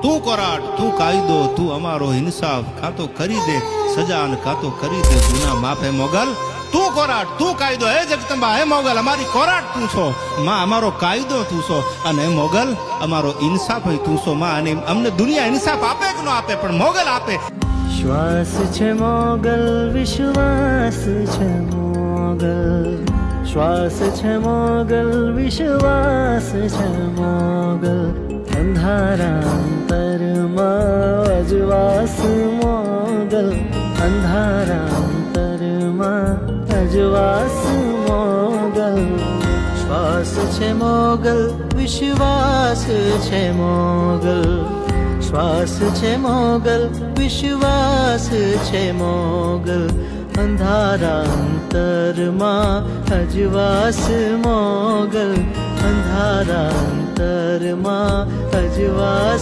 તું કોરાટ, તું કાયદો, તું અમારો ઇન્સાફ, કાં તો કરી દે સજા અને કાં તો કરી દે ગુના માફ. હે મોગલ તું કોરાટ, તું કાયદો. હે જગદંબા, હે મોગલ અમારી કોરાટ તું છો માં, અમારો કાયદો તું છો, અને હે મોગલ અમારો ઇન્સાફ તું છો માં. અને અમને દુનિયા ઇન્સાફ આપે કે ન આપે, પણ મોગલ આપે. શ્વાસ છે મોગલ, વિશ્વાસ છે મોગલ, શ્વાસ છે મોગલ, વિશ્વાસ છે મોગલ, અંધારાંતરમાં અજવાસ મોગલ, અંધારાંતરમાં અજવાસ મોગલ. શ્વાસ છે મોગલ, વિશ્વાસ છે મોગલ, શ્વાસ છે મોગલ, વિશ્વાસ છે મોગલ, અંધારાંતરમાં અજવાસ મોગલ, અંધારાંતરમાં અજવાસ